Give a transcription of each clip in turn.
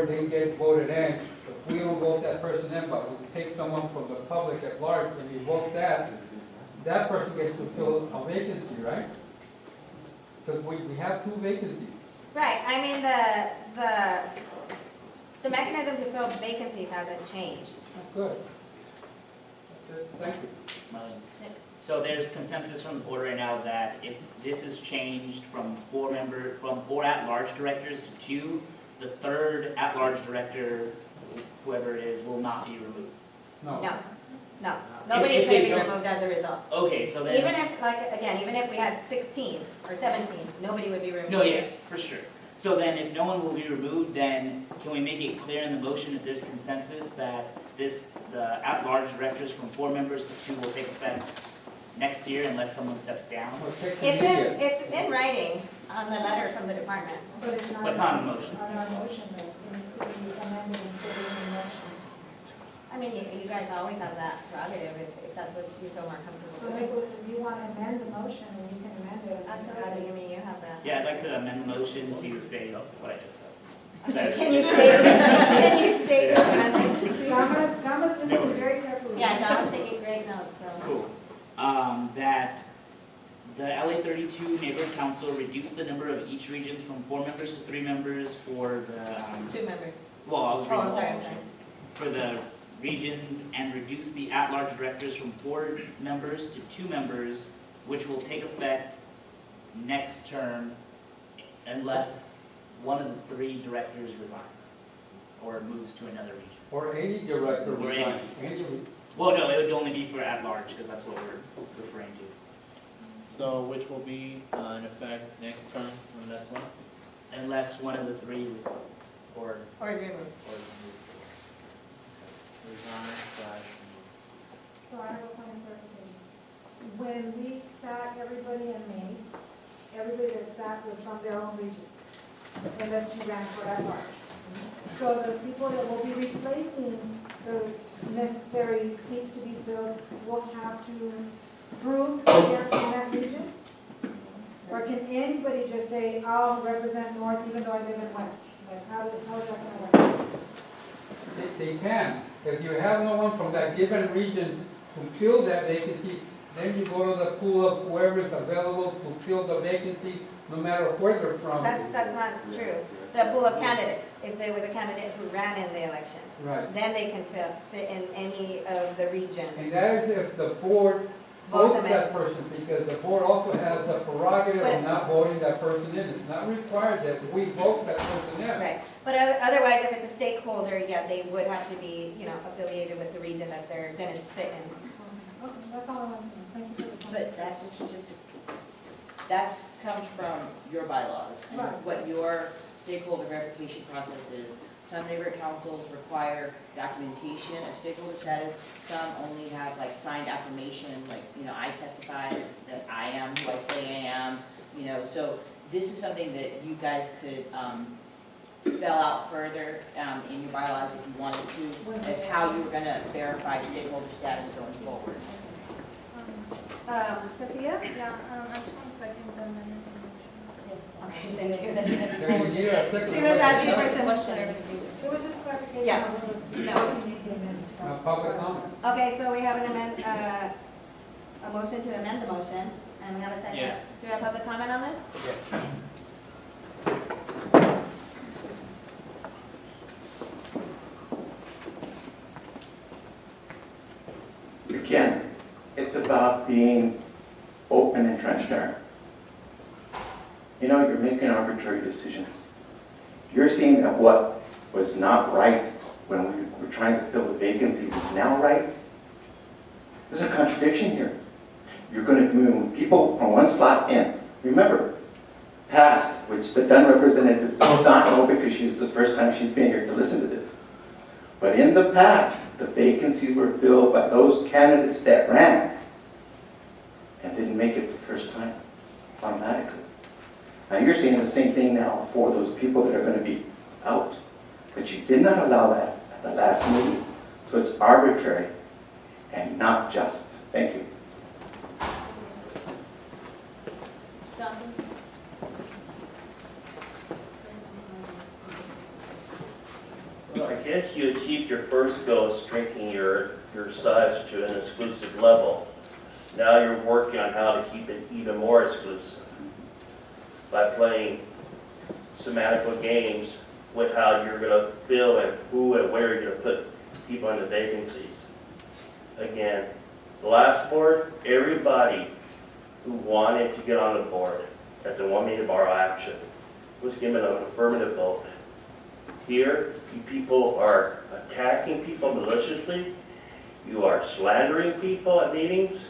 board, they get voted in. If we don't vote that person in, but we take someone from the public at large and we vote that, that person gets to fill a vacancy, right? Because we have two vacancies. Right, I mean, the mechanism to fill vacancies hasn't changed. That's good. That's it. Thank you. Marlene. So there's consensus from the board right now that if this is changed from four at-large directors to two, the third at-large director, whoever it is, will not be removed. No. No, nobody's If gonna they be don't- removed as a result. Okay, so then. Even if, like, again, even if we had 16 or 17, nobody would be removed. No, yeah, for sure. So then if no one will be removed, then can we make it clear in the motion if there's consensus that the at-large directors from 4 members to 2 will take effect next year unless someone steps down? Well, take It's the media. it's in writing on the letter from the department. But it's not. But it's not a motion. On our motion, though, it needs to be amended instead of in motion. I mean, you guys always have that prerogative if that's what you feel more comfortable So with. Nicholas, if you want to amend the motion, then you can amend it. Absolutely, I mean, you have that. Yeah, I'd like to amend the motion to say what I just said. Okay, can you state your amendment? Thomas listened very carefully. Yeah, Don's taking great notes, so. Cool. That the LA 32 Neighborhood Council reduce the number of each regions from 4 members to 3 members for the, 2 members. well, I was Oh, reading I'm the sorry, whole I'm sorry. motion. For the regions and reduce the at-large directors from 4 members to 2 members, which will take effect next term unless one of the 3 directors resigns or moves to another region. Or any director. Or would any. like- any re- Well, no, it would only be for at-large because that's what we're referring to. So which will be in effect next term unless one? Unless one of the 3 resigns or Or is removed. moves. Resign slash So I have a point of clarification. When we sat everybody in May, everybody that sat was from their own region. And that's who ran for that large. So the people that will be replacing the necessary seats to be filled will have to prove that they're from that region? Or can anybody just say, I'll represent North even though I live in West? Like, how is that gonna work? They can. If you have no one from that given region to fill that vacancy, then you go to the pool of whoever is available to fill the vacancy, no matter where they're from. That's not true. The pool of candidates, if there was a candidate who ran in the election, Right. then they can sit in any of the regions. And that is if the board Votes votes them in. that person, because the board also has the prerogative But of if- not voting that person in. It's not required that we vote that person in. Right, but otherwise, if it's a stakeholder, yeah, they would have to be, affiliated with the region that they're gonna sit in. Okay, that's all I want to know. Thank you for the comment. But that's just, that comes from your bylaws and Right. what your stakeholder verification process is. Some neighborhood councils require documentation of stakeholder status, some only have like signed affirmation, like, I testify that I am who I say I am, so this is something that you guys could, spell out further, in your bylaws if you wanted to, as how you were gonna verify stakeholder status going forward. Cecilia? Yeah, I just want to second the amendment to Okay, thank you. Then you need a second. She was asking for some It was just clarification. Yeah. of what was- No. what you did in the Public comment. Okay, so we have a motion to amend the motion, and we have a second. Yeah. Do we have public comment on this? Yes. Again, it's about being open and transparent. You're making arbitrary decisions. You're seeing that what was not right when we were trying to fill the vacancies is now right. There's a contradiction here. You're going to move people from one slot in. Remember, past, which the Dunn representative does not know because she's the first time she's been here to listen to this. But in the past, the vacancies were filled by those candidates that ran and didn't make it the first time automatically. Now you're seeing the same thing now for those people that are going to be out. But you did not allow that at the last meeting. So it's arbitrary and not just. Thank you. Well, I guess you achieved your first goal of shrinking your size to an exclusive level. Now you're working on how to keep it even more exclusive by playing semantical games with how you're going to fill and who and where you're going to put people in the vacancies. Again, the last board, everybody who wanted to get on the board at the 1 meeting tomorrow action was given an affirmative vote. Here, you people are attacking people maliciously. You are slandering people at meetings.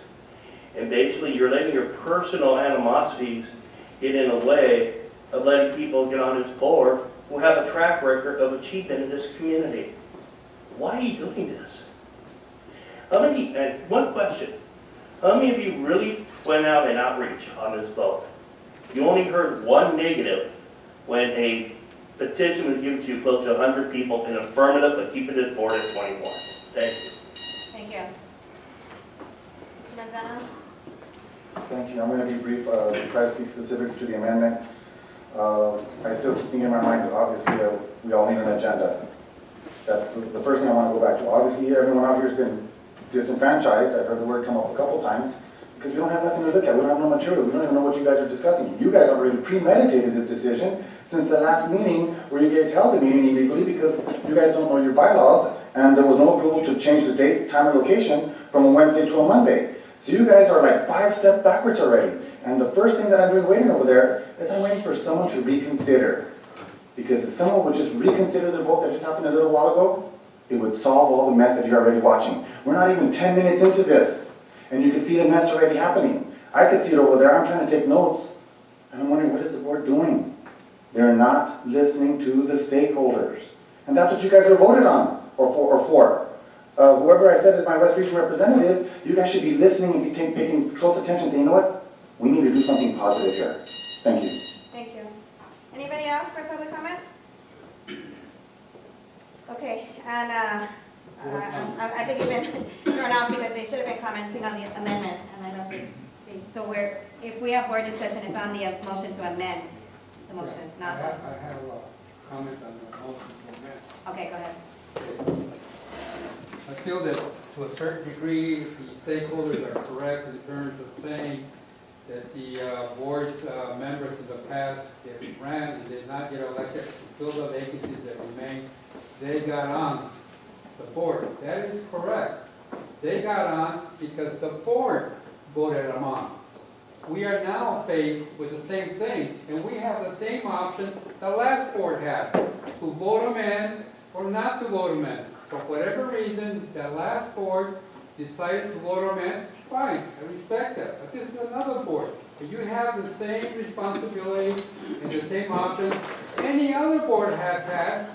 And basically, you're letting your personal animosities get in the way of letting people get on this board who have a track record of achievement in this community. Why are you doing this? How many, and one question, how many of you really went out and outreach on this vote? You only heard one negative when a petition was given to you close to 100 people in affirmative, but keeping it board at 21. Thank you. Thank you. Mr. Manzano? Thank you. I'm going to be brief, try to speak specific to the amendment. I still keep thinking in my mind, obviously, we all need an agenda. That's the first thing I want to go back to. Obviously, everyone out here has been disenfranchised. I've heard the word come up a couple times because we don't have nothing to look at. We don't have no material. We don't even know what you guys are discussing. You guys already premeditated this decision since the last meeting where you guys held the meeting illegally because you guys don't know your bylaws and there was no approval to change the date, time, or location from a Wednesday to a Monday. So you guys are like 5 steps backwards already. And the first thing that I'm doing waiting over there is I'm waiting for someone to reconsider. Because if someone would just reconsider the vote that just happened a little while ago, it would solve all the mess that you're already watching. We're not even 10 minutes into this, and you can see the mess already happening. I could see it over there. I'm trying to take notes, and I'm wondering, what is the board doing? They're not listening to the stakeholders. And that's what you guys are voted on, or for. Whoever I said is my West Region representative, you guys should be listening and be paying close attention, saying, you know what? We need to do something positive here. Thank you. Thank you. Anybody else for public comment? Okay, and I think we've been thrown off because they should have been commenting on the amendment, and I don't think so if we have board discussion, it's on the motion to amend the motion, I not, have a comment on the motion to amend. okay, go ahead. I feel that to a certain degree, the stakeholders are correct in terms of saying that the board's members in the past that ran and did not get elected to fill the vacancies that remain, they got on the board. That is correct. They got on because the board voted them on. We are now faced with the same thing, and we have the same option the last board had, to vote them in or not to vote them in. For whatever reason, that last board decided to vote them in, fine, I respect that. But this is another board. But you have the same responsibility and the same options any other board has had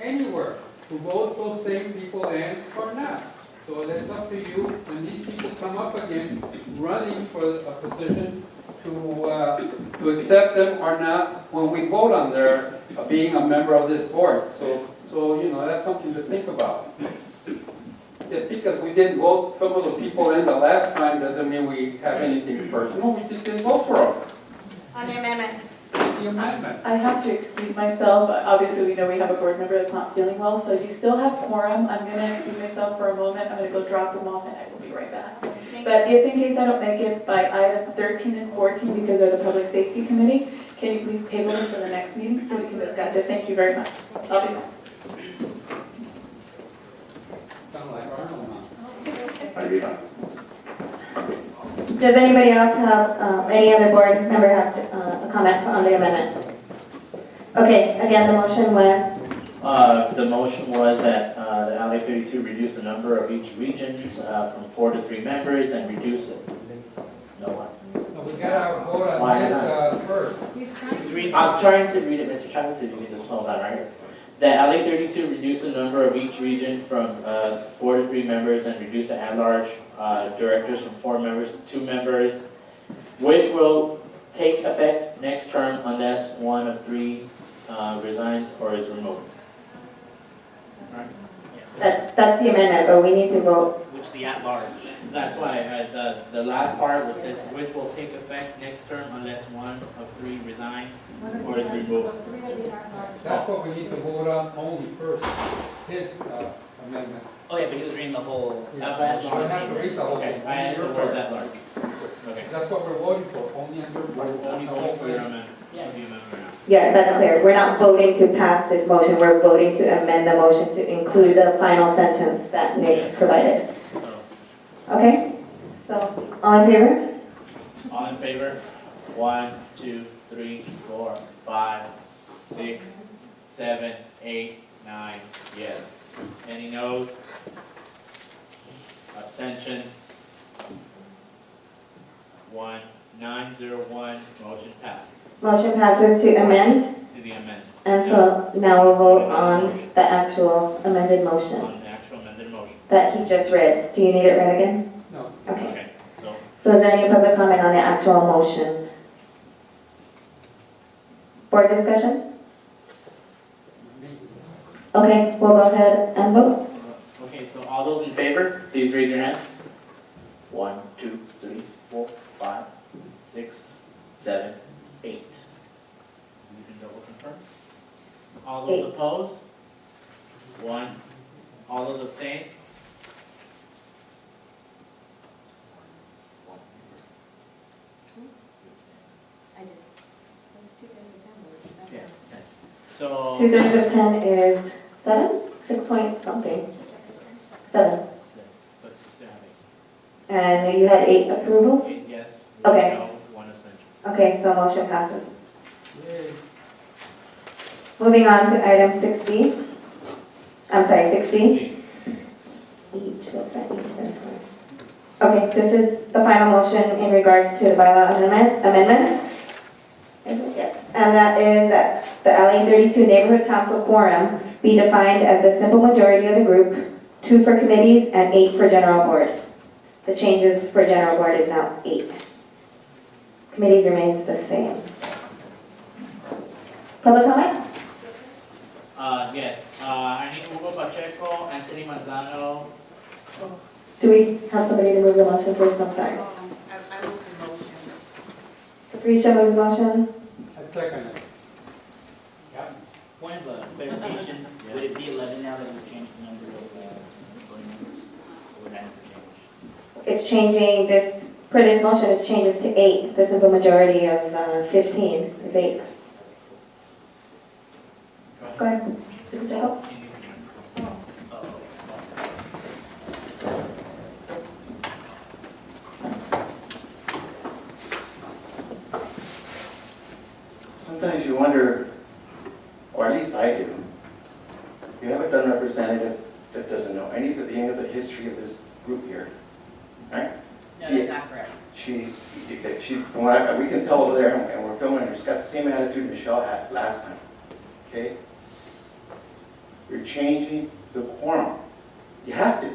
anywhere, to vote those same people in or not. So that's up to you, when these people come up again, running for a position, to accept them or not, when we vote on their being a member of this board. So, you know, that's something to think about. Just because we didn't vote some of the people in the last time doesn't mean we have anything personal, we just didn't vote for them. On the amendment, The amendment. I have to excuse myself. Obviously, we know we have a board member that's not feeling well, so you still have quorum. I'm going to excuse myself for a moment. I'm going to go drop them off, and I will be right back. But if in case I don't make it by item 13 and 14, because they're the Public Safety Committee, can you please table them for the next meeting so we can discuss it? Thank you very much. I'll be back. Sound like Arnold now. Are you done? does anybody else have, any other board member have a comment on the amendment? Okay, again, the motion was, The motion was that the LA 32 reduce the number of each regions from 4 to 3 members and reduce it. No one. No, we gotta vote Why on not? this first. I'm trying to read it, Mr. Chavez, if you can just slow down, right? That LA 32 reduce the number of each region from 4 to 3 members and reduce the at-large directors from 4 members to 2 members, which will take effect next term unless one of 3 resigns or is removed. Right? That's the amendment, but we need to vote. Which the at-large. That's why, the last part was says, which will take effect next term unless one of three resign. Or is removed. Three of the at-large. That's what we need to vote on only first, his amendment. Oh, yeah, but he was reading the whole. Yeah, at-large. so I have to read the whole Okay, thing. I had the Your words part. at large. Okay. That's what we're voting for, only on your part. Only not the voting whole for your thing. amendment. Yeah. For the amendment right now. Yeah, that's clear. We're not voting to pass this motion, we're voting to amend the motion to include the final sentence that Nick provided. So, Okay? So, all in favor? all in favor? 1, 2, 3, 4, 5, 6, 7, 8, 9, yes. Any noes? Abstentions? 901, motion passes Motion passes to amend, to the amendment, and so now we'll vote on the actual amended motion on the actual amended motion. that he just read. Do you need it read again? No. Okay. Okay, so, So is there any public comment on the actual motion? Board discussion? Okay, we'll go ahead and vote. okay, so all those in favor, please raise your hand. 1, 2, 3, 4, 5, 6, 7, 8. You can double confirm. All those 8. opposed? 1. All those abstain? 1. I did. Yeah, 10. So. 2/3 of 10 is 7? 6 point something. 7. But you still have 8. And you had 8 approvals? 8 yes. Okay. No, 1 abstention. Okay, so motion passes. Yay. Moving on to item 6B. I'm sorry, 6C. See, Each, what's that each stand for? Okay, this is the final motion in regards to the bylaw amendments. Yes, and that is that the LA 32 Neighborhood Council quorum be defined as the simple majority of the group, 2 for committees and 8 for general board. The changes for general board is now 8. Committees remains the same. Public comment? yes, Arnie Hugo Pacheco, Anthony Manzano. Do we have somebody to move the motion first? I'm sorry. I move the motion. Capricia moves the motion. I second it. Point of clarification, would it be 11 now that we've changed the number of voting members? Or would that have to change? It's changing this, per this motion, it changes to 8. The simple majority of 15 is 8. Go ahead. Super Jacob. He needs to be- Oh, Sometimes you wonder, or at least I do, you have a done representative that doesn't know anything of the history of this group here, right? No, that's not correct. She's, we can tell over there, and we're filming her, she's got the same attitude Michelle had last time, okay? You're changing the quorum. You have to.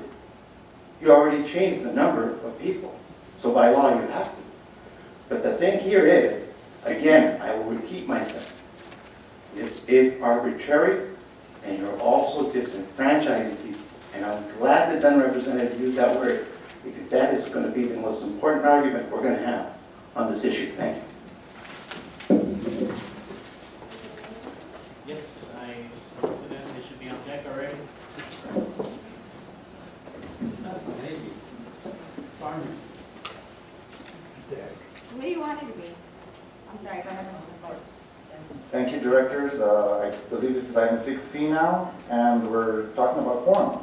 You already changed the number of people, so by law you have to. But the thing here is, again, I will repeat myself. This is arbitrary, and you're also disenfranchising people. And I'm glad the Dunn representative used that word, because that is going to be the most important argument we're going to have on this issue. Thank you. Yes, I spoke to them, they should be on deck already. Maybe. Farming. Yeah. What do you want it to be? I'm sorry, go ahead, Mr. McCord. Thank you, directors. I believe this is item 6C now, and we're talking about quorum,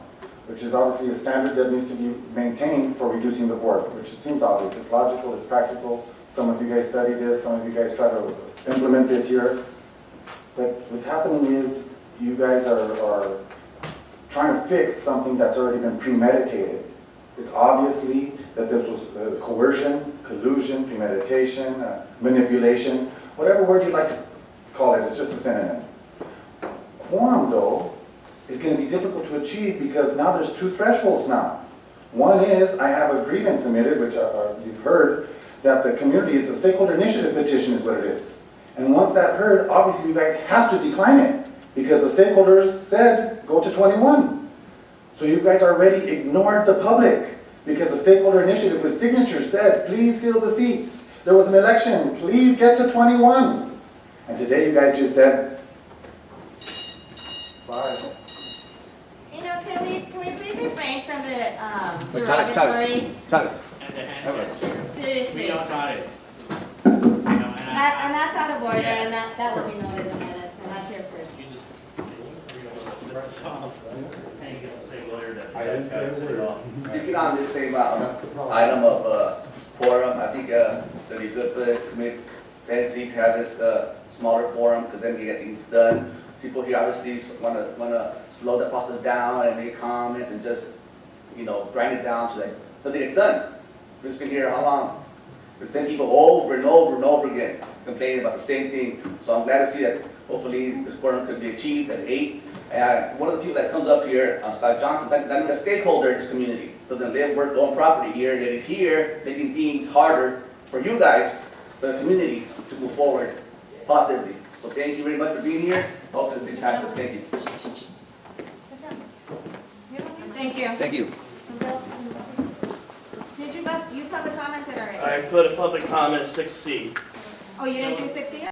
which is obviously a standard that needs to be maintained for reducing the board, which seems obvious. It's logical, it's practical. Some of you guys study this, some of you guys try to implement this here. But what's happening is you guys are trying to fix something that's already been premeditated. It's obviously that this was coercion, collusion, premeditation, manipulation, whatever word you'd like to call it, it's just a synonym. Quorum, though, is going to be difficult to achieve because now there's 2 thresholds now. One is I have a grievance submitted, which you've heard, that the community, it's a stakeholder initiative petition is what it is. And once that's heard, obviously you guys have to decline it because the stakeholders said go to 21. So you guys already ignored the public because the stakeholder initiative with signatures said, please fill the seats. There was an election, please get to 21. And today you guys just said, bye. You know, can we please refrain from the Wait, Chavez, derogatory? Chavez. And the hand Seriously. We don't got it. And that's out of order, and that will be noted in the minutes, and that's here first. You just. Thank you. Speaking on this same item of forum, I think it'd be good for this committee to have this smaller forum, because then we get things done. People here obviously wanna slow the process down and make comments and just, grind it down so that nothing gets done. We've been here how long? The same people over and over and over again complaining about the same thing. So I'm glad to see that hopefully this quorum could be achieved at 8. And one of the people that comes up here, Scott Johnson, that a stakeholder in this community. Doesn't live, work, own property here, and he's here making things harder for you guys, for the community, to move forward positively. So thank you very much for being here. Hope this thing passes. Thank you. Thank you. Thank you. Did you public commented already? I put a public comment 6C. Oh, you didn't do 60 yet?